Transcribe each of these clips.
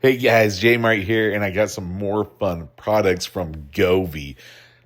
Hey guys, JMART here, and I got some more fun products from Govee.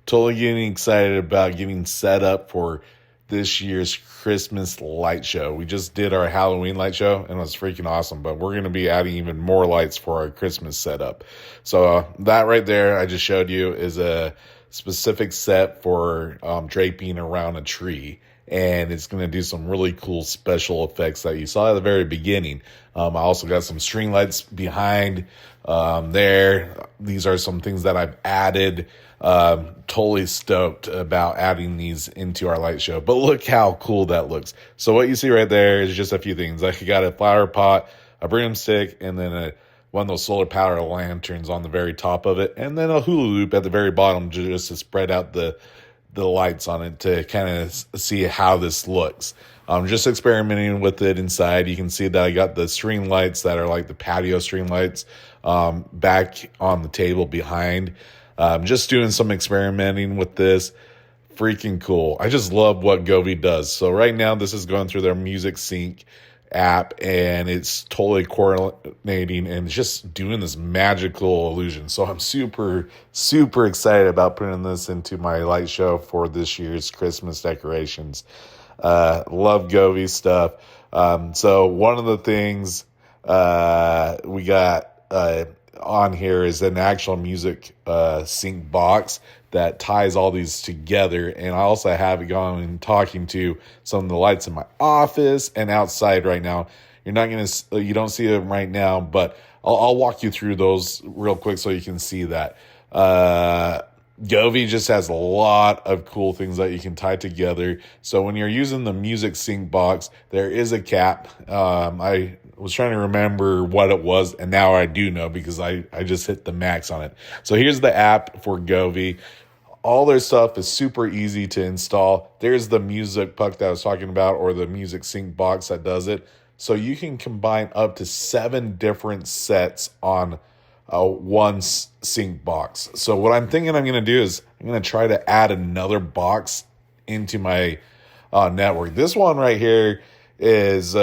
Totally getting excited about getting set up for this year's Christmas light show. We just did our Halloween light show, and it was freaking awesome, but we're going to be adding even more lights for our Christmas setup. So that right there I just showed you is a specific set for draping around a tree. And it's going to do some really cool special effects that you saw at the very beginning. I also got some string lights behind there. These are some things that I've added. Totally stoked about adding these into our light show. But look how cool that looks. So what you see right there is just a few things. I got a flower pot, a broomstick, and then one of those solar power lanterns on the very top of it, and then a hula loop at the very bottom just to spread out the lights on it to kind of see how this looks. I'm just experimenting with it inside. You can see that I got the string lights that are like the patio string lights back on the table behind. Just doing some experimenting with this. Freaking cool. I just love what Govee does. So right now this is going through their music sync app, and it's totally coordinating and just doing this magical illusion. So I'm super excited about putting this into my light show for this year's Christmas decorations. Love Govee stuff. So one of the things we got on here is an actual music sync box that ties all these together. And I also have it going and talking to some of the lights in my office and outside right now. You don't see them right now, but I'll walk you through those real quick so you can see that. Govee just has a lot of cool things that you can tie together. So when you're using the music sync box, there is a cap. I was trying to remember what it was, and now I do know because I just hit the max on it. So here's the app for Govee. All their stuff is super easy to install. There's the music puck that I was talking about, or the music sync box that does it. So you can combine up to 7 different sets on one sync box. So what I'm thinking I'm going to do is I'm going to try to add another box into my network. This one right here is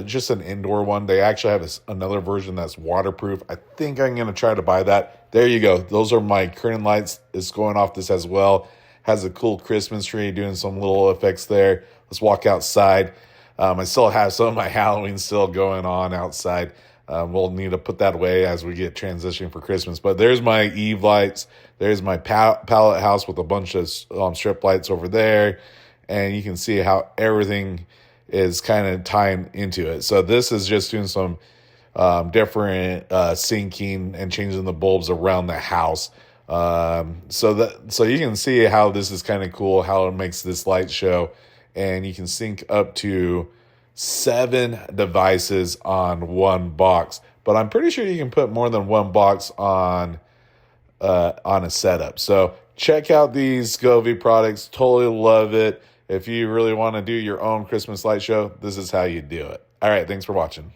just an indoor one. They actually have another version that's waterproof. I think I'm going to try to buy that. There you go. Those are my curtain lights. It's going off this as well. Has a cool Christmas tree doing some little effects there. Let's walk outside. I still have some of my Halloween still going on outside. We'll need to put that away as we get transitioning for Christmas. But there's my Eve lights. There's my pallet house with a bunch of strip lights over there. And you can see how everything is kind of tying into it. So this is just doing some different syncing and changing the bulbs around the house. So you can see how this is kind of cool, how it makes this light show. And you can sync up to 7 devices on one box. But I'm pretty sure you can put more than one box on a setup. So check out these Govee products. Totally love it. If you really want to do your own Christmas light show, this is how you do it. All right, thanks for watching.